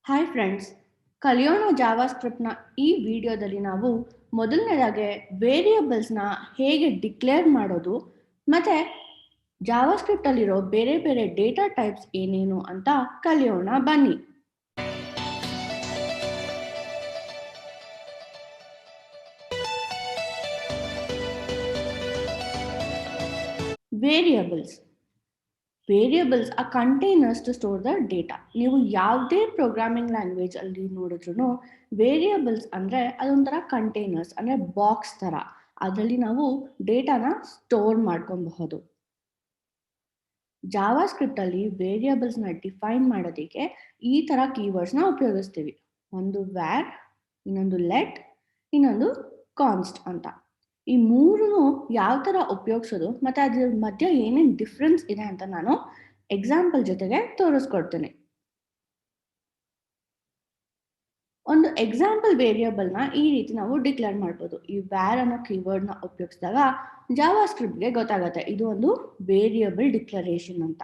Hi friends, ಕಲಿಯೋಣ ಜಾವಾಸ್ಕ್ರಿಪ್ಟ್ನ ಈ ವಿಡಿಯೋದಲ್ಲಿ ನಾವು ಮೊದಲನೇದಾಗಿ ವೇರಿಯೇಬಲ್ಸ್ನ ಹೇಗೆ ಡಿಕ್ಲೇರ್ ಮಾಡೋದು ಮತ್ತು ಜಾವಾಸ್ಕ್ರಿಪ್ಟಲ್ಲಿರೋ ಬೇರೆ ಬೇರೆ ಡೇಟಾ ಟೈಪ್ಸ್ ಏನೇನು ಅಂತ ಕಲಿಯೋಣ ಬನ್ನಿ. Variables are containers to store the data. ನೀವು ಯಾವುದೇ ಪ್ರೋಗ್ರಾಮಿಂಗ್ ಲ್ಯಾಂಗ್ವೇಜ್ ಅಲ್ಲಿ ನೋಡಿದ್ರು ವೇರಿಯೇಬಲ್ಸ್ ಅಂದರೆ ಅದೊಂಥರ ಕಂಟೈನರ್ಸ್ ಅಂದರೆ ಬಾಕ್ಸ್ ಥರ. ಅದರಲ್ಲಿ ನಾವು ಡೇಟಾನ ಸ್ಟೋರ್ ಮಾಡ್ಕೊಬಹುದು. ಜಾವಾಸ್ಕ್ರಿಪ್ಟಲ್ಲಿ ವೇರಿಯೇಬಲ್ಸ್ನ ಡಿಫೈನ್ ಮಾಡೋದಕ್ಕೆ ಈ ಥರ ಕೀವರ್ಡ್ಸ್ನ ಉಪಯೋಗಿಸ್ತೀವಿ. ಒಂದು ವ್ಯಾರ್, ಇನ್ನೊಂದು ಲೆಟ್, ಇನ್ನೊಂದು ಕಾನ್ಸ್ಟ್ ಅಂತ. ಈ ಮೂರೂ ಯಾವ ಥರ ಉಪಯೋಗಿಸೋದು ಮತ್ತು ಅದ್ರ ಮಧ್ಯೆ ಏನೇನು ಡಿಫ್ರೆನ್ಸ್ ಇದೆ ಅಂತ ನಾನು ಎಕ್ಸಾಂಪಲ್ ಜೊತೆಗೆ ತೋರಿಸ್ಕೊಡ್ತೀನಿ. ಒಂದು ಎಕ್ಸಾಂಪಲ್ ವೇರಿಯೇಬಲ್ನ ಈ ರೀತಿ ನಾವು ಡಿಕ್ಲೇರ್ ಮಾಡ್ಬೋದು. ಈ ವ್ಯಾರ್ ಅನ್ನೋ ಕೀವರ್ಡ್ನ ಉಪಯೋಗಿಸಿದಾಗ ಜಾವಾಸ್ಕ್ರಿಪ್ಟ್ಗೆ ಗೊತ್ತಾಗುತ್ತೆ ಇದು ಒಂದು ವೇರಿಯೇಬಲ್ ಡಿಕ್ಲರೇಷನ್ ಅಂತ.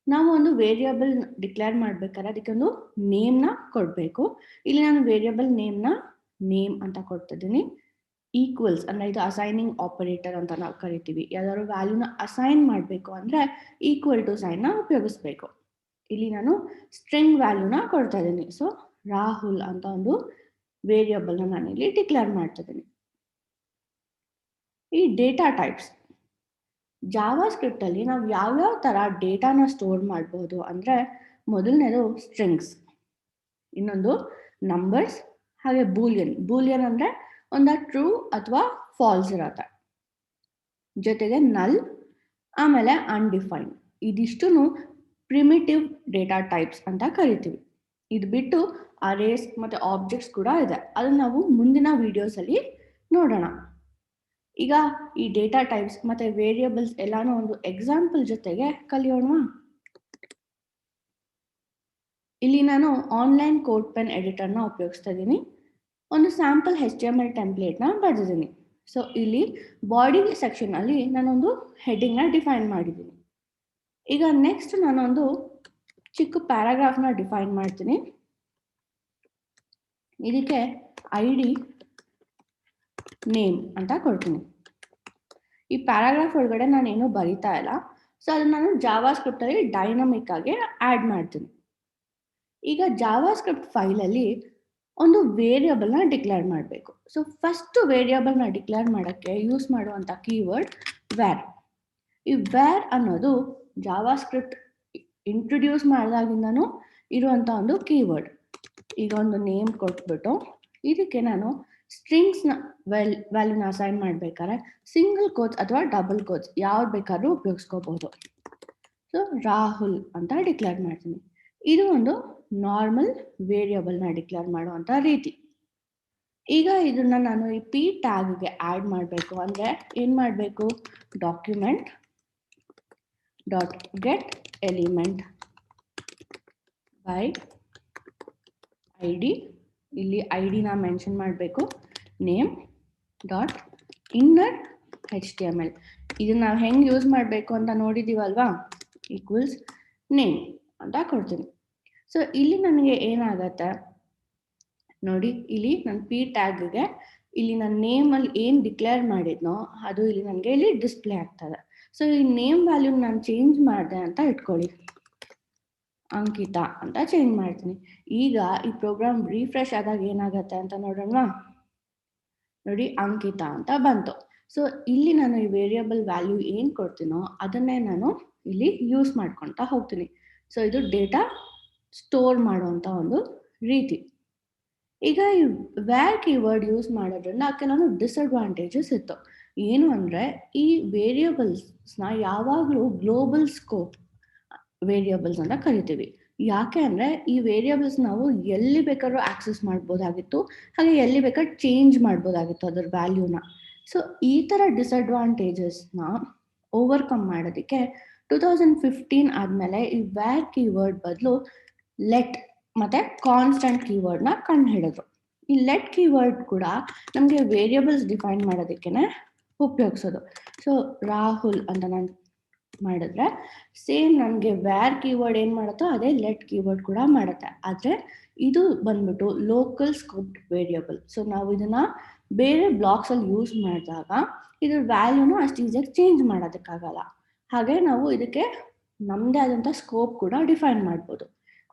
ನಾವು ಒಂದು ವೇರಿಯೇಬಲ್ ಡಿಕ್ಲೇರ್ ಮಾಡ್ಬೇಕಾದ್ರೆ ಅದಕ್ಕೊಂದು ನೇಮ್ನ ಕೊಡಬೇಕು. ಇಲ್ಲಿ ನಾನು ವೇರಿಯೇಬಲ್ ನೇಮ್ನ ನೇಮ್ ಅಂತ ಕೊಡ್ತಿದ್ದೀನಿ. ಈಕ್ವಲ್ಸ್ ಅಂದರೆ ಇದು ಅಸೈನಿಂಗ್ ಆಪರೇಟರ್ ಅಂತ ನಾವು ಕರಿತೀವಿ. ಯಾವ್ದಾದ್ರು ವ್ಯಾಲ್ಯೂನ ಅಸೈನ್ ಮಾಡಬೇಕು ಅಂದರೆ ಈಕ್ವಲ್ ಟು ಸೈನ್ನ ಉಪಯೋಗಿಸ್ಬೇಕು. ಇಲ್ಲಿ ನಾನು ಸ್ಟ್ರಿಂಗ್ ವ್ಯಾಲ್ಯೂನ ಕೊಡ್ತಾ ಇದ್ದೀನಿ. ಸೊ ರಾಹುಲ್ ಅಂತ ಒಂದು ವೇರಿಯೇಬಲ್ನ ನಾನು ಇಲ್ಲಿ ಡಿಕ್ಲೇರ್ ಮಾಡ್ತಾ ಇದ್ದೀನಿ. ಈ ಡೇಟಾ ಟೈಪ್ಸ್ ಜಾವಾಸ್ಕ್ರಿಪ್ಟ್ ಅಲ್ಲಿ ನಾವು ಯಾವ್ಯಾವ ತರ ಡೇಟಾನ ಸ್ಟೋರ್ ಮಾಡಬಹುದು ಅಂದ್ರೆ, ಮೊದಲನೇದು ಸ್ಟ್ರಿಂಗ್ಸ್, ಇನ್ನೊಂದು ನಂಬರ್ಸ್, ಹಾಗೆ ಬೂಲಿಯನ್ ಅಂದ್ರೆ ಒಂದು ಟ್ರೂ ಅಥವಾ ಫಾಲ್ಸ್ ಇರತ್ತೆ, ಜೊತೆಗೆ ನಲ್, ಆಮೇಲೆ ಅನ್ಡಿಫೈನ್ಡ್. ಇದಿಷ್ಟು ಪ್ರಿಮಿಟಿವ್ ಡೇಟಾ ಟೈಪ್ಸ್ ಅಂತ ಕರಿತೀವಿ. ಇದು ಬಿಟ್ಟು ಅರೇಸ್ ಮತ್ತೆ ಆಬ್ಜೆಕ್ಟ್ಸ್ ಕೂಡ ಇದೆ. ಅದನ್ನ ನಾವು ಮುಂದಿನ ವಿಡಿಯೋಸ್ ಅಲ್ಲಿ ನೋಡೋಣ. ಈಗ ಈ ಡೇಟಾ ಟೈಪ್ಸ್ ಮತ್ತೆ ವೇರಿಯೇಬಲ್ಸ್ ಎಲ್ಲಾನು ಒಂದು ಎಕ್ಸಾಂಪಲ್ ಜೊತೆಗೆ ಕಲಿಯೋಣ. ಇಲ್ಲಿ ನಾನು ಆನ್ಲೈನ್ ಕೋಡ್ ಪೆನ್ ಎಡಿಟರ್ನ ಉಪಯೋಗಿಸ್ತಾ ಇದ್ದೀನಿ. ಒಂದು ಸ್ಯಾಂಪಲ್ HTML ಟೆಂಪ್ಲೇಟ್ನ ಬರೆದಿದ್ದೀನಿ. ಸೊ ಇಲ್ಲಿ ಬಾಡಿ ಸೆಕ್ಷನ್ ಅಲ್ಲಿ ನಾನೊಂದು ಹೆಡ್ಡಿಂಗ್ನ ಡಿಫೈನ್ ಮಾಡಿದ್ದೀನಿ. ಈಗ ನೆಕ್ಸ್ಟ್ ನಾನೊಂದು ಚಿಕ್ಕ ಪ್ಯಾರಾಗ್ರಾಫ್ನ ಡಿಫೈನ್ ಮಾಡ್ತೀನಿ. ಇದಕ್ಕೆ ID ನೇಮ್ ಅಂತ ಕೊಡ್ತೀನಿ. ಈ ಪ್ಯಾರಾಗ್ರಾಫ್ ಒಳಗಡೆ ನಾನು ಏನೂ ಬರೀತಾ ಇಲ್ಲ. ಸೊ ಅದನ್ನ ನಾನು ಜಾವಾಸ್ಕ್ರಿಪ್ಟ್ ಅಲ್ಲಿ ಡೈನಮಿಕ್ ಆಗಿ ಆಡ್ ಮಾಡ್ತೀನಿ. ಈಗ ಜಾವಾಸ್ಕ್ರಿಪ್ಟ್ ಫೈಲಲ್ಲಿ ಒಂದು ವೇರಿಯೇಬಲ್ನ ಡಿಕ್ಲೇರ್ ಮಾಡಬೇಕು. ಸೊ ಫಸ್ಟ್ ವೇರಿಯೇಬಲ್ನ ಡಿಕ್ಲೇರ್ ಮಾಡೋಕ್ಕೆ ಯೂಸ್ ಮಾಡುವಂಥ ಕೀವರ್ಡ್ ವ್ಯಾರ್. ಈ ವ್ಯಾರ್ ಅನ್ನೋದು ಜಾವಾಸ್ಕ್ರಿಪ್ಟ್ ಇಂಟ್ರೊಡ್ಯೂಸ್ ಮಾಡಿದಾಗಿಂದನೂ ಇರುವಂಥ ಒಂದು ಕೀವರ್ಡ್. ಈಗ ಒಂದು ನೇಮ್ ಕೊಟ್ಬಿಟ್ಟು ಇದಕ್ಕೆ ನಾನು ಸ್ಟ್ರಿಂಗ್ಸ್ನ ವ್ಯಾಲ್ಯೂನ ಅಸೈನ್ ಮಾಡ್ಬೇಕಾದ್ರೆ ಸಿಂಗಲ್ ಕೋಟ್ಸ್ ಅಥವಾ ಡಬಲ್ ಕೋಟ್ಸ್ ಯಾವ್ದು ಬೇಕಾದ್ರೂ ಉಪಯೋಗಿಸ್ಕೋಬಹುದು. ಸೊ ರಾಹುಲ್ ಅಂತ ಡಿಕ್ಲೇರ್ ಮಾಡ್ತೀನಿ. ಇದು ಒಂದು ನಾರ್ಮಲ್ ವೇರಿಯೇಬಲ್ನ ಡಿಕ್ಲೇರ್ ಮಾಡುವಂಥ ರೀತಿ. ಈಗ ಇದನ್ನ ನಾನು ಈ ಪಿ ಟ್ಯಾಗ್ಗೆ ಆಡ್ ಮಾಡಬೇಕು ಅಂದರೆ ಏನು ಮಾಡಬೇಕು, document dot get element by ID. ಇಲ್ಲಿ ID-ನ ಮೆನ್ಷನ್ ಮಾಡಬೇಕು. Name dot inner HTML. ಇದನ್ನ ನಾವು ಹೆಂಗೆ ಯೂಸ್ ಮಾಡಬೇಕು ಅಂತ ನೋಡಿದ್ದೀವಲ್ವಾ, ಈಕ್ವಲ್ಸ್ ನೇಮ್ ಅಂತ ಕೊಡ್ತೀನಿ. ಸೊ ಇಲ್ಲಿ ನನಗೆ ಏನಾಗತ್ತೆ ನೋಡಿ, ಇಲ್ಲಿ ನನ್ನ ಪಿ ಟ್ಯಾಗ್ಗೆ ಇಲ್ಲಿ ನನ್ನ ನೇಮಲ್ಲಿ ಏನು ಡಿಕ್ಲೇರ್ ಮಾಡಿದ್ನೋ ಅದು ಇಲ್ಲಿ ನನಗೆ ಇಲ್ಲಿ ಡಿಸ್ಪ್ಲೇ ಆಗ್ತದೆ. ಸೊ ಈ ನೇಮ್ ವ್ಯಾಲ್ಯೂ ನಾನು ಚೇಂಜ್ ಮಾಡಿದೆ ಅಂತ ಇಟ್ಕೊಳ್ಳಿ, ಅಂಕಿತಾ ಅಂತ ಚೇಂಜ್ ಮಾಡ್ತೀನಿ. ಈಗ ಈ ಪ್ರೋಗ್ರಾಮ್ ರಿಫ್ರೆಶ್ ಆದಾಗ ಏನಾಗತ್ತೆ ಅಂತ ನೋಡೋಣ. ನೋಡಿ, ಅಂಕಿತಾ ಅಂತ ಬಂತು. ಸೊ ಇಲ್ಲಿ ನಾನು ಈ ವೇರಿಯೇಬಲ್ ವ್ಯಾಲ್ಯೂ ಏನು ಕೊಡ್ತೀನೋ ಅದನ್ನೇ ನಾನು ಇಲ್ಲಿ ಯೂಸ್ ಮಾಡ್ಕೊತಾ ಹೋಗ್ತೀನಿ. ಸೊ ಇದು ಡೇಟಾ ಸ್ಟೋರ್ ಮಾಡುವಂಥ ಒಂದು ರೀತಿ. ಈಗ ಈ ವ್ಯಾರ್ ಕೀವರ್ಡ್ ಯೂಸ್ ಮಾಡೋದ್ರಿಂದ ಕೆಲವೊಂದು ಡಿಸ್ಅಡ್ವಾಂಟೇಜಸ್ ಇತ್ತು. ಏನು ಅಂದರೆ, ಈ ವೇರಿಯೇಬಲ್ಸ್ನ ಯಾವಾಗಲೂ ಗ್ಲೋಬಲ್ ಸ್ಕೋಪ್ ವೇರಿಯೇಬಲ್ಸ್ ಅಂತ ಕರಿತೀವಿ. ಯಾಕೆ ಅಂದರೆ ಈ ವೇರಿಯೇಬಲ್ಸ್ ನಾವು ಎಲ್ಲಿ ಬೇಕಾದ್ರೂ ಆಕ್ಸೆಸ್ ಮಾಡ್ಬೋದಾಗಿತ್ತು, ಹಾಗೆ ಎಲ್ಲಿ ಬೇಕಾದ್ರೂ ಚೇಂಜ್ ಮಾಡ್ಬೋದಾಗಿತ್ತು ಅದರ ವ್ಯಾಲ್ಯೂನ. ಸೊ ಈ ಥರ ಡಿಸ್ಅಡ್ವಾಂಟೇಜಸ್ನ ಓವರ್ಕಮ್ ಮಾಡೋದಕ್ಕೆ 2015 ಆದಮೇಲೆ ಈ ವ್ಯಾರ್ ಕೀವರ್ಡ್ ಬದಲು ಲೆಟ್ ಮತ್ತು ಕಾನ್ಸ್ಟೆಂಟ್ ಕೀವರ್ಡ್ನ ಕಂಡು ಹಿಡಿದ್ರು. ಈ ಲೆಟ್ ಕೀವರ್ಡ್ ಕೂಡ ನಮಗೆ ವೇರಿಯೇಬಲ್ಸ್ ಡಿಫೈನ್ ಮಾಡೋದಕ್ಕೆ ಉಪಯೋಗಿಸೋದು. ಸೊ ರಾಹುಲ್ ಅಂತ ನಾನು ಮಾಡಿದ್ರೆ ಸೇಮ್ ನನಗೆ ವ್ಯಾರ್ ಕೀವರ್ಡ್ ಏನು ಮಾಡುತ್ತೋ ಅದೇ ಲೆಟ್ ಕೀವರ್ಡ್ ಕೂಡ ಮಾಡುತ್ತೆ. ಆದರೆ ಇದು ಬಂದ್ಬಿಟ್ಟು ಲೋಕಲ್ ಸ್ಕೋಪ್ಡ್ ವೇರಿಯಬಲ್. ಸೊ ನಾವು ಇದನ್ನ ಬೇರೆ ಬ್ಲಾಕ್ಸಲ್ಲಿ ಯೂಸ್ ಮಾಡಿದಾಗ ಇದ್ರ ವ್ಯಾಲ್ಯೂನ ಅಷ್ಟು ಈಸಿಯಾಗಿ ಚೇಂಜ್ ಮಾಡೋದಕ್ಕಾಗಲ್ಲ. ಹಾಗೆ ನಾವು ಇದಕ್ಕೆ ನಮ್ಮದೇ ಆದಂಥ ಸ್ಕೋಪ್ ಕೂಡ ಡಿಫೈನ್ ಮಾಡ್ಬೋದು.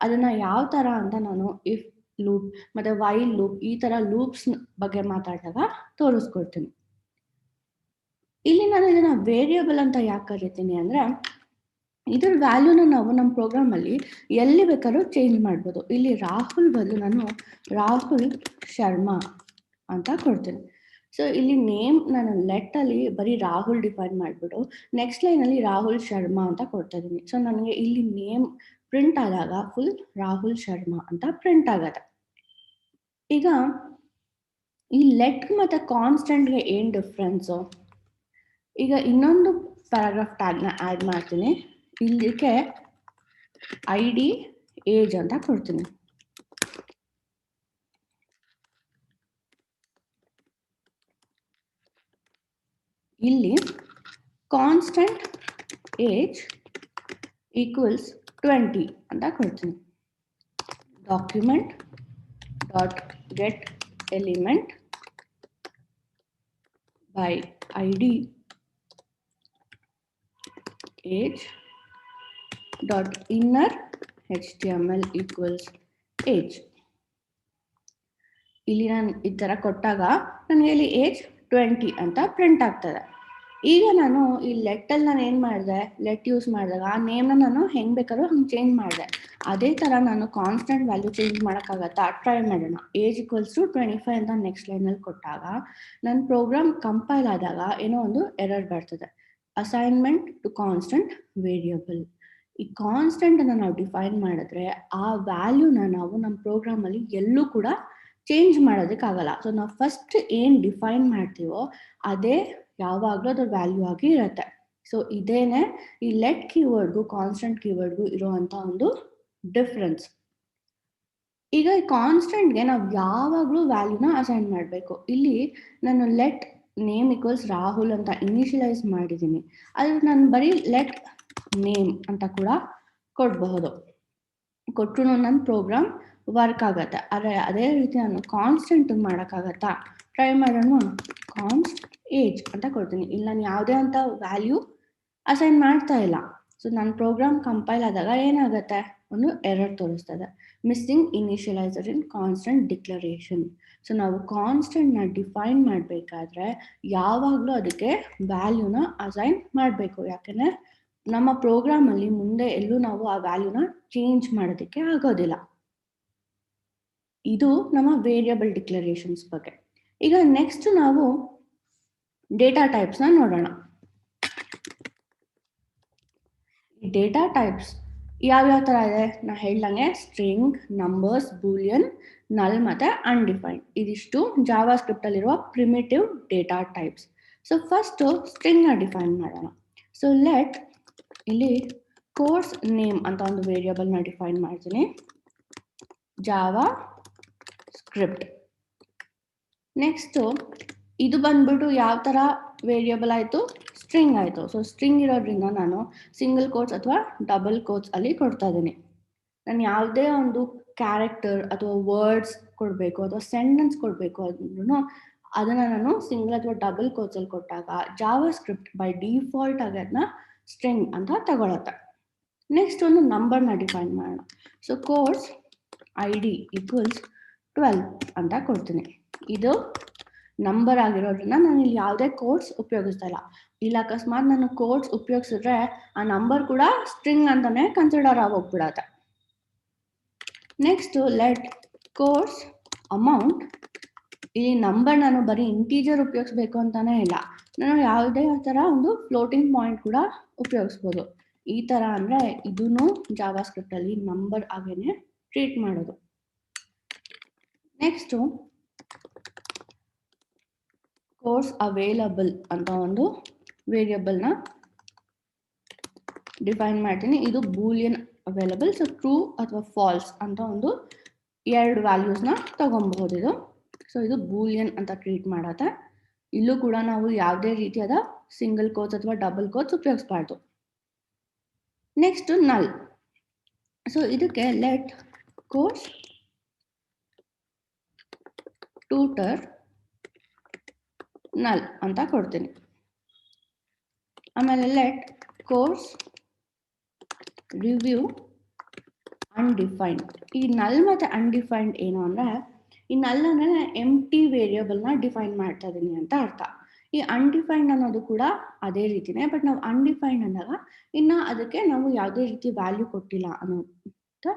ಅದನ್ನು ಯಾವ ಥರ ಅಂತ ನಾನು ಇಫ್ ಲೂಪ್ ಮತ್ತು ವೈಲ್ ಲೂಪ್ ಈ ಥರ ಲೂಪ್ಸ್ ಬಗ್ಗೆ ಮಾತಾಡಿದಾಗ ತೋರಿಸ್ಕೊಡ್ತೀನಿ. ಇಲ್ಲಿ ನಾನು ಇದನ್ನು ವೇರಿಯಬಲ್ ಅಂತ ಯಾಕೆ ಕರಿತೀನಿ ಅಂದರೆ ಇದ್ರ ವ್ಯಾಲ್ಯೂನ ನಾವು ನಮ್ಮ ಪ್ರೋಗ್ರಾಮಲ್ಲಿ ಎಲ್ಲಿ ಬೇಕಾದ್ರೂ ಚೇಂಜ್ ಮಾಡ್ಬೋದು. ಇಲ್ಲಿ ರಾಹುಲ್ ಬದಲು ನಾನು ರಾಹುಲ್ ಶರ್ಮಾ ಅಂತ ಕೊಡ್ತೀನಿ. ಸೊ ಇಲ್ಲಿ ನೇಮ್ ನಾನು ಲೆಟ್ಟಲ್ಲಿ ಬರೀ ರಾಹುಲ್ ಡಿಫೈನ್ ಮಾಡಿಬಿಟ್ಟು ನೆಕ್ಸ್ಟ್ ಲೈನಲ್ಲಿ ರಾಹುಲ್ ಶರ್ಮಾ ಅಂತ ಕೊಡ್ತಾ ಇದ್ದೀನಿ. ಸೊ ನನಗೆ ಇಲ್ಲಿ ನೇಮ್ ಪ್ರಿಂಟ್ ಆದಾಗ ಫುಲ್ ರಾಹುಲ್ ಶರ್ಮಾ ಅಂತ ಪ್ರಿಂಟ್ ಆಗತ್ತೆ. ಈಗ ಈ ಲೆಟ್ ಮತ್ತು ಕಾನ್ಸ್ಟೆಂಟ್ಗೆ ಏನು ಡಿಫ್ರೆನ್ಸು? ಈಗ ಇನ್ನೊಂದು ಪ್ಯಾರಾಗ್ರಾಫ್ ಟ್ಯಾಗ್ನ ಆ್ಯಡ್ ಮಾಡ್ತೀನಿ. ಇದಕ್ಕೆ ID ಏಜ್ ಅಂತ ಕೊಡ್ತೀನಿ. ಇಲ್ಲಿ ಕಾನ್ಸ್ಟೆಂಟ್ ಏಜ್ ಈಕ್ವಲ್ಸ್ 20 ಅಂತ ಕೊಡ್ತೀನಿ. Document dot get element by ID age dot inner HTML equals age. ಇಲ್ಲಿ ನಾನು ಈ ಥರ ಕೊಟ್ಟಾಗ ನನಗೆ ಇಲ್ಲಿ ಏಜ್ 20 ಅಂತ ಪ್ರಿಂಟ್ ಆಗ್ತದೆ. ಈಗ ನಾನು ಈ ಲೆಟ್ಟಲ್ಲಿ ನಾನು ಏನು ಮಾಡಿದೆ, ಲೆಟ್ ಯೂಸ್ ಮಾಡಿದಾಗ ಆ ನೇಮ್ನ ನಾನು ಹೆಂಗೆ ಬೇಕಾದ್ರೂ ಹಂಗೆ ಚೇಂಜ್ ಮಾಡಿದೆ. ಅದೇ ಥರ ನಾನು ಕಾನ್ಸ್ಟೆಂಟ್ ವ್ಯಾಲ್ಯೂ ಚೇಂಜ್ ಮಾಡೋಕ್ಕಾಗತ್ತಾ? ಟ್ರೈ ಮಾಡೋಣ. ಏಜ್ ಈಕ್ವಲ್ಸ್ ಟು 25 ಅಂತ ನೆಕ್ಸ್ಟ್ ಲೈನಲ್ಲಿ ಕೊಟ್ಟಾಗ ನನ್ನ ಪ್ರೋಗ್ರಾಮ್ ಕಂಪೈಲ್ ಆದಾಗ ಏನೋ ಒಂದು ಎರರ್ ಬರ್ತದೆ. Assignment to constant variable. ಈ ಕಾನ್ಸ್ಟೆಂಟನ್ನು ನಾವು ಡಿಫೈನ್ ಮಾಡಿದ್ರೆ ಆ ವ್ಯಾಲ್ಯೂನ ನಾವು ನಮ್ಮ ಪ್ರೋಗ್ರಾಮಲ್ಲಿ ಎಲ್ಲೂ ಕೂಡ ಚೇಂಜ್ ಮಾಡೋದಕ್ಕಾಗಲ್ಲ. ಸೊ ನಾವು ಫಸ್ಟ್ ಏನು ಡಿಫೈನ್ ಮಾಡ್ತೀವೋ ಅದೇ ಯಾವಾಗಲೂ ಅದ್ರ ವ್ಯಾಲ್ಯೂ ಆಗಿ ಇರುತ್ತೆ. ಸೊ ಇದೇನೆ ಈ ಲೆಟ್ ಕೀವರ್ಡ್ಗೂ ಕಾನ್ಸ್ಟೆಂಟ್ ಕೀವರ್ಡ್ಗೂ ಇರುವಂಥ ಒಂದು ಡಿಫ್ರೆನ್ಸ್. ಈಗ ಈ ಕಾನ್ಸ್ಟೆಂಟ್ಗೆ ನಾವು ಯಾವಾಗಲೂ ವ್ಯಾಲ್ಯೂನ ಅಸೈನ್ ಮಾಡಬೇಕು. ಇಲ್ಲಿ ನಾನು ಲೆಟ್ ನೇಮ್ ಈಕ್ವಲ್ಸ್ ರಾಹುಲ್ ಅಂತ ಇನಿಷಿಯಲೈಸ್ ಮಾಡಿದ್ದೀನಿ. ಅದು ನಾನು ಬರೀ ಲೆಟ್ ನೇಮ್ ಅಂತ ಕೂಡ ಕೊಡಬಹುದು. ಕೊಟ್ಟರು ನನ್ನ ಪ್ರೋಗ್ರಾಮ್ ವರ್ಕ್ ಆಗುತ್ತೆ. ಆದರೆ ಅದೇ ರೀತಿ ನಾನು ಕಾನ್ಸ್ಟೆಂಟ್ ಮಾಡೋಕ್ಕಾಗತ್ತಾ? ಟ್ರೈ ಮಾಡೋಣ. ಕಾನ್ಸ್ಟ್ ಏಜ್ ಅಂತ ಕೊಡ್ತೀನಿ. ಇಲ್ಲಿ ನಾನು ಯಾವುದೇ ಅಂತ ವ್ಯಾಲ್ಯೂ ಅಸೈನ್ ಮಾಡ್ತಾ ಇಲ್ಲ. ಸೊ ನನ್ನ ಪ್ರೋಗ್ರಾಮ್ ಕಂಪೈಲ್ ಆದಾಗ ಏನಾಗುತ್ತೆ, ಒಂದು ಎರರ್ ತೋರಿಸ್ತದೆ. ಮಿಸ್ಸಿಂಗ್ ಇನಿಷಿಯಲೈಸರ್ ಇನ್ ಕಾನ್ಸ್ಟೆಂಟ್ ಡಿಕ್ಲರೇಷನ್. ಸೊ ನಾವು ಕಾನ್ಸ್ಟೆಂಟ್ನ ಡಿಫೈನ್ ಮಾಡಬೇಕಾದ್ರೆ ಯಾವಾಗಲೂ ಅದಕ್ಕೆ ವ್ಯಾಲ್ಯೂನ ಅಸೈನ್ ಮಾಡಬೇಕು. ಯಾಕೆಂದರೆ ನಮ್ಮ ಪ್ರೋಗ್ರಾಮಲ್ಲಿ ಮುಂದೆ ಎಲ್ಲೂ ನಾವು ಆ ವ್ಯಾಲ್ಯೂನ ಚೇಂಜ್ ಮಾಡೋದಕ್ಕೆ ಆಗೋದಿಲ್ಲ. ಇದು ನಮ್ಮ ವೇರಿಯಬಲ್ ಡಿಕ್ಲರೇಷನ್ಸ್ ಬಗ್ಗೆ. ಈಗ ನೆಕ್ಸ್ಟ್ ನಾವು ಡೇಟಾ ಟೈಪ್ಸ್ನ ನೋಡೋಣ. ಈ ಡೇಟಾ ಟೈಪ್ಸ್ ಯಾವ್ಯಾವ ಥರ ಇದೆ? ನಾನು ಹೇಳ್ದಂಗೆ ಸ್ಟ್ರಿಂಗ್, ನಂಬರ್ಸ್, ಬೂಲಿಯನ್, ನಲ್ ಮತ್ತು ಅನ್ಡಿಫೈನ್ಡ್. ಇದಿಷ್ಟು ಜಾವಾಸ್ಕ್ರಿಪ್ಟಲ್ಲಿರುವ primitive data types. So first ಸ್ಟ್ರಿಂಗ್ನ ಡಿಫೈನ್ ಮಾಡೋಣ. ಸೊ ಲೆಟ್ ಇಲ್ಲಿ ಕೋರ್ಸ್ ನೇಮ್ ಅಂತ ಒಂದು ವೇರಿಯಬಲ್ನ ಡಿಫೈನ್ ಮಾಡ್ತೀನಿ. JavaScript. ನೆಕ್ಸ್ಟು ಇದು ಬಂದ್ಬಿಟ್ಟು ಯಾವ ಥರ ವೇರಿಯಬಲ್ ಆಯಿತು? ಸ್ಟ್ರಿಂಗ್ ಆಯಿತು. ಸೊ ಸ್ಟ್ರಿಂಗ್ ಇರೋದ್ರಿಂದ ನಾನು ಸಿಂಗಲ್ ಕೋಟ್ಸ್ ಅಥವಾ ಡಬಲ್ ಕೋಟ್ಸ್ ಅಲ್ಲಿ ಕೊಡ್ತಾ ಇದ್ದೀನಿ. ನಾನು ಯಾವುದೇ ಒಂದು ಕ್ಯಾರೆಕ್ಟರ್ ಅಥವಾ ವರ್ಡ್ಸ್ ಕೊಡಬೇಕು ಅಥವಾ ಸೆಂಟೆನ್ಸ್ ಕೊಡಬೇಕು ಅಂದ್ರೂ ಅದನ್ನು ನಾನು ಸಿಂಗಲ್ ಅಥವಾ ಡಬಲ್ ಕೋಟ್ಸಲ್ಲಿ ಕೊಟ್ಟಾಗ ಜಾವಾ ಸ್ಕ್ರಿಪ್ಟ್ ಬೈ ಡಿಫಾಲ್ಟ್ ಆಗಿ ಅದನ್ನ ಸ್ಟ್ರಿಂಗ್ ಅಂತ ತಗೊಳತ್ತೆ. ನೆಕ್ಸ್ಟ್ ಒಂದು ನಂಬರ್ನ ಡಿಫೈನ್ ಮಾಡೋಣ. ಸೊ ಕೋರ್ಸ್ ID ಈಕ್ವಲ್ಸ್ 12 ಅಂತ ಕೊಡ್ತೀನಿ. ಇದು ನಂಬರ್ ಆಗಿರೋದ್ರಿಂದ ನಾನು ಇಲ್ಲಿ ಯಾವುದೇ ಕೋಡ್ಸ್ ಉಪಯೋಗಿಸ್ತಾ ಇಲ್ಲ. ಇಲ್ಲ ಅಕಸ್ಮಾತ್ ನಾನು ಕೋಡ್ಸ್ ಉಪಯೋಗಿಸಿದ್ರೆ ಆ ನಂಬರ್ ಕೂಡ ಸ್ಟ್ರಿಂಗ್ ಅಂತಾನೆ ಕನ್ಸಿಡರ್ ಆಗೋಗ್ಬಿಡತ್ತೆ. Next let course amount. ಈ ನಂಬರ್ ನಾನು ಬರೀ ಇಂಟೀಜರ್ ಉಪಯೋಗಿಸ್ಬೇಕು ಅಂತಾನೆ ಇಲ್ಲ, ನಾನು ಯಾವುದೇ ಥರ ಒಂದು ಫ್ಲೋಟಿಂಗ್ ಪಾಯಿಂಟ್ ಕೂಡ ಉಪಯೋಗಿಸ್ಬೋದು. ಈ ಥರ ಅಂದರೆ ಇದೂ ಜಾವಾಸ್ಕ್ರಿಪ್ಟಲ್ಲಿ ನಂಬರ್ ಆಗೇನೆ ಟ್ರೀಟ್ ಮಾಡೋದು. ನೆಕ್ಸ್ಟು ಕೋರ್ಸ್ ಅವೈಲಬಲ್ ಅಂತ ಒಂದು ವೇರಿಯಬಲ್ನ ಡಿಫೈನ್ ಮಾಡ್ತೀನಿ. ಇದು ಬೂಲಿಯನ್ ಅವೈಲಬಲ್. ಸೊ ಟ್ರೂ ಅಥವಾ ಫಾಲ್ಸ್ ಅಂತ ಒಂದು 2 ವ್ಯಾಲ್ಯೂಸ್ನ ತಗೊಬಹುದು ಇದು. ಸೊ ಇದು ಬೂಲಿಯನ್ ಅಂತ ಟ್ರೀಟ್ ಮಾಡತ್ತೆ. ಇಲ್ಲೂ ಕೂಡ ನಾವು ಯಾವುದೇ ರೀತಿಯಾದ ಸಿಂಗಲ್ ಕೋಟ್ಸ್ ಅಥವಾ ಡಬಲ್ ಕೋಟ್ಸ್ ಉಪಯೋಗಿಸ್ಬಾರ್ದು. ನೆಕ್ಸ್ಟ್ ನಲ್. ಸೊ ಇದಕ್ಕೆ ಲೆಟ್ ಕೋರ್ಸ್ ಟ್ಯೂಟರ್ ನಲ್ ಅಂತ ಕೊಡ್ತೀನಿ. ಆಮೇಲೆ ಲೆಟ್ ಕೋರ್ಸ್ ರಿವ್ಯೂ ಅನ್ಡಿಫೈನ್ಡ್. ಈ ನಲ್ ಮತ್ತು ಅನ್ಡಿಫೈನ್ಡ್ ಏನು ಅಂದರೆ, ಈ ನಲ್ ಅಂದರೆ ಎಂಟಿ ವೇರಿಯೇಬಲ್ನ ಡಿಫೈನ್ ಮಾಡ್ತಾ ಇದ್ದೀನಿ ಅಂತ ಅರ್ಥ. ಈ ಅನ್ಡಿಫೈನ್ಡ್ ಅನ್ನೋದು ಕೂಡ ಅದೇ ರೀತಿನೇ, ಬಟ್ ನಾವು ಅನ್ಡಿಫೈನ್ಡ್ ಅಂದಾಗ ಇನ್ನು ಅದಕ್ಕೆ ನಾವು ಯಾವುದೇ ರೀತಿ ವ್ಯಾಲ್ಯೂ ಕೊಟ್ಟಿಲ್ಲ ಅನ್ನೋ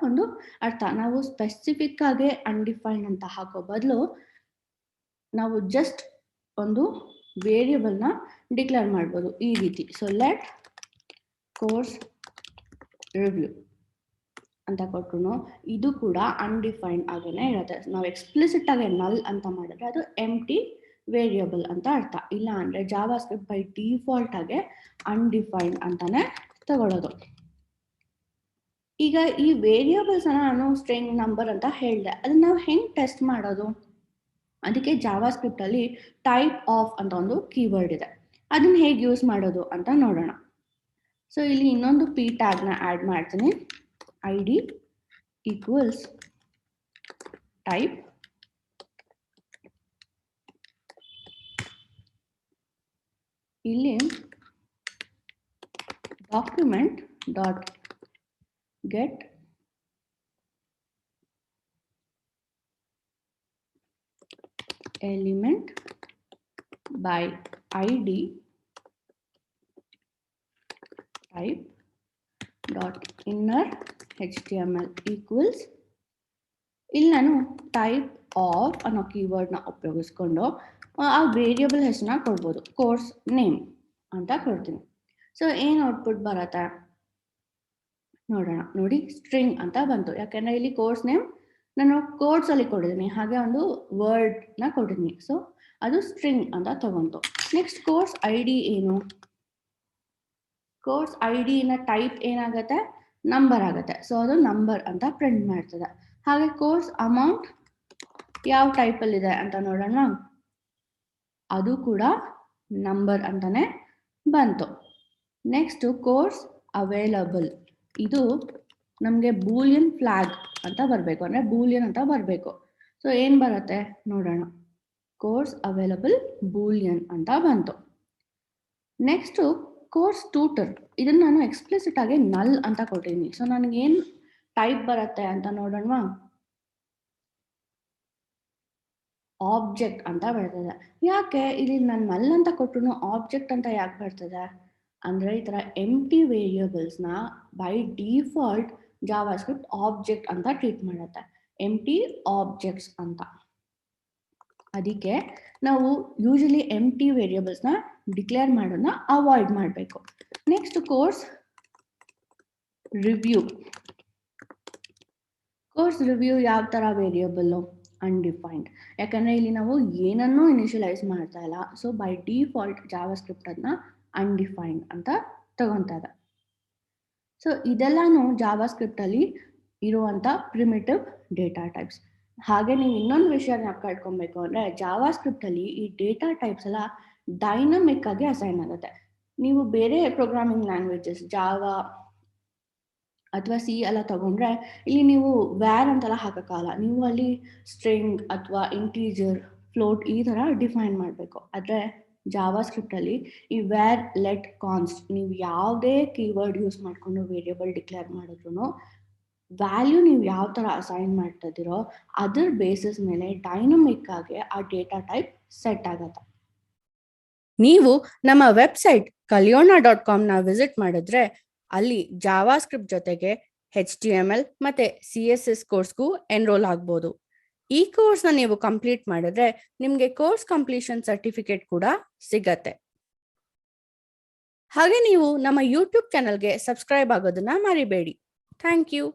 ಒಂದು ಅರ್ಥ. ನಾವು ಸ್ಪೆಸಿಫಿಕ್ ಆಗಿ ಅನ್ಡಿಫೈನ್ಡ್ ಅಂತ ಹಾಕೋ ಬದಲು ನಾವು ಜಸ್ಟ್ ಒಂದು ವೇರಿಯೇಬಲ್ನ ಡಿಕ್ಲೇರ್ ಮಾಡ್ಬೋದು ಈ ರೀತಿ. ಸೊ ಲೆಟ್ ಕೋರ್ಸ್ ರಿವ್ಯೂ ಅಂತ ಕೊಟ್ಟರು ಇದು ಕೂಡ ಅನ್ಡಿಫೈನ್ಡ್ ಆಗೇ ಇರುತ್ತೆ. ನಾವು ಎಕ್ಸ್ಪ್ಲಿಸಿಟ್ ಆಗಿ ನಲ್ ಅಂತ ಮಾಡಿದ್ರೆ ಅದು ಎಂಟಿ ವೇರಿಯೇಬಲ್ ಅಂತ ಅರ್ಥ. ಇಲ್ಲ ಅಂದರೆ ಜಾವಾಸ್ಕ್ರಿಪ್ಟ್ ಬೈ ಡಿಫಾಲ್ಟ್ ಆಗಿ ಅನ್ಡಿಫೈನ್ಡ್ ಅಂತಾನೆ ತಗೊಳ್ಳೋದು. ಈಗ ಈ ವೇರಿಯೇಬಲ್ಸ್ ನಾನು ಸ್ಟ್ರಿಂಗ್ ನಂಬರ್ ಅಂತ ಹೇಳಿದೆ, ಅದನ್ನ ನಾವು ಹೆಂಗೆ ಟೆಸ್ಟ್ ಮಾಡೋದು? ಅದಕ್ಕೆ ಜಾವಾಸ್ಕ್ರಿಪ್ಟ್ ಅಲ್ಲಿ ಟೈಪ್ ಆಫ್ ಅಂತ ಒಂದು ಕೀವರ್ಡ್ ಇದೆ. ಅದನ್ನ ಹೇಗೆ ಯೂಸ್ ಮಾಡೋದು ಅಂತ ನೋಡೋಣ. ಸೊ ಇಲ್ಲಿ ಇನ್ನೊಂದು ಪಿ ಟ್ಯಾಗ್ನ ಆ್ಯಡ್ ಮಾಡ್ತೀನಿ. ID equals type ಇಲ್ಲಿ document dot get element by ID type dot inner HTML equals ಇಲ್ಲಿ ನಾನು ಟೈಪ್ ಆಫ್ ಅನ್ನೋ ಕೀವರ್ಡ್ನ ಉಪಯೋಗಿಸ್ಕೊಂಡು ಆ ವೇರಿಯೇಬಲ್ ಹೆಸರನ್ನ ಕೊಡ್ಬೋದು. ಕೋರ್ಸ್ ನೇಮ್ ಅಂತ ಕೊಡ್ತೀನಿ. ಸೊ ಏನು ಔಟ್ಪುಟ್ ಬರುತ್ತೆ ನೋಡೋಣ. ನೋಡಿ, ಸ್ಟ್ರಿಂಗ್ ಅಂತ ಬಂತು. ಯಾಕೆಂದರೆ ಇಲ್ಲಿ ಕೋರ್ಸ್ ನೇಮ್ ನಾನು ಕೋಡ್ಸಲ್ಲಿ ಕೊಟ್ಟಿದ್ದೀನಿ, ಹಾಗೆ ಒಂದು ವರ್ಡ್ನ ಕೊಟ್ಟಿದ್ದೀನಿ. ಸೊ ಅದು ಸ್ಟ್ರಿಂಗ್ ಅಂತ ತಗೊಂತು. ನೆಕ್ಸ್ಟ್ ಕೋರ್ಸ್ ID ಏನು? ಕೋರ್ಸ್ ID-ನ ಟೈಪ್ ಏನಾಗುತ್ತೆ? ನಂಬರ್ ಆಗುತ್ತೆ. ಸೊ ಅದು ನಂಬರ್ ಅಂತ ಪ್ರಿಂಟ್ ಮಾಡ್ತದೆ. ಹಾಗೆ ಕೋರ್ಸ್ ಅಮೌಂಟ್ ಯಾವ ಟೈಪಲ್ಲಿದೆ ಅಂತ ನೋಡೋಣ. ಅದು ಕೂಡ ನಂಬರ್ ಅಂತಾನೆ ಬಂತು. ನೆಕ್ಸ್ಟ್ ಕೋರ್ಸ್ ಅವೈಲಬಲ್, ಇದು ನಮಗೆ ಬೂಲಿಯನ್ ಫ್ಲಾಗ್ ಅಂತ ಬರಬೇಕು, ಅಂದರೆ ಬೂಲಿಯನ್ ಅಂತ ಬರಬೇಕು. ಸೊ ಏನು ಬರುತ್ತೆ ನೋಡೋಣ. ಕೋರ್ಸ್ ಅವೈಲಬಲ್ ಬೂಲಿಯನ್ ಅಂತ ಬಂತು. ನೆಕ್ಸ್ಟು ಕೋರ್ಸ್ ಟ್ಯೂಟರ್, ಇದನ್ನು ನಾನು ಎಕ್ಸ್ಪ್ಲಿಸಿಟ್ ಆಗಿ ನಲ್ ಅಂತ ಕೊಟ್ಟಿದ್ದೀನಿ. ಸೊ ನನಗೇನು ಟೈಪ್ ಬರುತ್ತೆ ಅಂತ ನೋಡೋಣ. ಆಬ್ಜೆಕ್ಟ್ ಅಂತ ಬರ್ತದೆ. ಯಾಕೆ ಇಲ್ಲಿ ನಾನು ನಲ್ ಅಂತ ಕೊಟ್ಟರು ಆಬ್ಜೆಕ್ಟ್ ಅಂತ ಯಾಕೆ ಬರ್ತದೆ ಅಂದರೆ, ಈ ಥರ ಎಂಟಿ ವೇರಿಯೇಬಲ್ಸ್ನ ಬೈ ಡಿಫಾಲ್ಟ್ ಜಾವಾಸ್ಕ್ರಿಪ್ಟ್ ಆಬ್ಜೆಕ್ಟ್ ಅಂತ ಟ್ರೀಟ್ ಮಾಡುತ್ತೆ, ಎಂಟಿ ಆಬ್ಜೆಕ್ಟ್ಸ್ ಅಂತ. ಅದಕ್ಕೆ ನಾವು ಯೂಶಲಿ ಎಂಟಿ ವೇರಿಯೇಬಲ್ಸ್ನ ಡಿಕ್ಲೇರ್ ಮಾಡೋದನ್ನ ಅವಾಯ್ಡ್ ಮಾಡಬೇಕು. Next course review. Course review ಯಾವ ಥರ ವೇರಿಯೇಬಲ್ಲು? ಅನ್ಡಿಫೈನ್ಡ್. ಯಾಕಂದರೆ ಇಲ್ಲಿ ನಾವು ಏನನ್ನೂ ಇನಿಷಿಯಲೈಸ್ ಮಾಡ್ತಾ ಇಲ್ಲ. ಸೊ ಬೈ ಡಿಫಾಲ್ಟ್ ಜಾವಾಸ್ಕ್ರಿಪ್ಟ್ ಅದನ್ನ ಅನ್ಡಿಫೈನ್ಡ್ ಅಂತ ತಗೊತಾ ಇದೆ. ಸೊ ಇದೆಲ್ಲಾನು ಜಾವಾಸ್ಕ್ರಿಪ್ಟಲ್ಲಿ ಇರುವಂಥ ಪ್ರಿಮಿಟಿವ್ ಡೇಟಾ ಟೈಪ್ಸ್. ಹಾಗೆ ನೀವು ಇನ್ನೊಂದು ವಿಷಯ ಕಳ್ಕೊಬೇಕು ಅಂದರೆ, ಜಾವಾಸ್ಕ್ರಿಪ್ಟಲ್ಲಿ ಈ ಡೇಟಾ ಟೈಪ್ಸ್ ಎಲ್ಲ ಡೈನಮಿಕ್ ಆಗಿ ಅಸೈನ್ ಆಗುತ್ತೆ. ನೀವು ಬೇರೆ ಪ್ರೋಗ್ರಾಮಿಂಗ್ ಲ್ಯಾಂಗ್ವೇಜಸ್ ಜಾವಾ ಅಥವಾ ಸಿ ಎಲ್ಲ ತಗೊಂಡ್ರೆ ಇಲ್ಲಿ ನೀವು ವ್ಯಾರ್ ಅಂತೆಲ್ಲ ಹಾಕೋಕ್ಕಾಗಲ್ಲ. ನೀವು ಅಲ್ಲಿ ಸ್ಟ್ರಿಂಗ್ ಅಥವಾ ಇಂಟೀಜರ್, ಫ್ಲೋಟ್ ಈ ಥರ ಡಿಫೈನ್ ಮಾಡಬೇಕು. ಆದರೆ ಜಾವಾಸ್ಕ್ರಿಪ್ಟಲ್ಲಿ ಈ ವ್ಯಾರ್, ಲೆಟ್, ಕಾನ್ಸ್ಟ್ ನೀವು ಯಾವುದೇ ಕೀವರ್ಡ್ ಯೂಸ್ ಮಾಡಿಕೊಂಡು ವೇರಿಯೇಬಲ್ ಡಿಕ್ಲೇರ್ ಮಾಡಿದ್ರು ವ್ಯಾಲ್ಯೂ ನೀವು ಯಾವ ಥರ ಅಸೈನ್ ಮಾಡ್ತಾ ಇದ್ದೀರೋ ಅದ್ರ ಬೇಸಿಸ್ ಮೇಲೆ ಡೈನಮಿಕ್ ಆಗಿ ಆ ಡೇಟಾ ಟೈಪ್ ಸೆಟ್ ಆಗುತ್ತೆ. ನೀವು ನಮ್ಮ ವೆಬ್ಸೈಟ್ kaliyona.com ವಿಸಿಟ್ ಮಾಡಿದ್ರೆ ಅಲ್ಲಿ ಜಾವಾಸ್ಕ್ರಿಪ್ಟ್ ಜೊತೆಗೆ HTML ಮತ್ತು CSS ಕೋರ್ಸ್ಗೂ ಎನ್ರೋಲ್ ಆಗ್ಬೋದು. ಈ ಕೋರ್ಸ್ನ ನೀವು ಕಂಪ್ಲೀಟ್ ಮಾಡಿದ್ರೆ ನಿಮಗೆ ಕೋರ್ಸ್ ಕಂಪ್ಲೀಷನ್ ಸರ್ಟಿಫಿಕೇಟ್ ಕೂಡ ಸಿಗತ್ತೆ. ಹಾಗೆ ನೀವು ನಮ್ಮ ಯೂಟ್ಯೂಬ್ ಚಾನಲ್ಗೆ ಸಬ್ಸ್ಕ್ರೈಬ್ ಆಗೋದನ್ನ ಮರಿಬೇಡಿ. Thank you.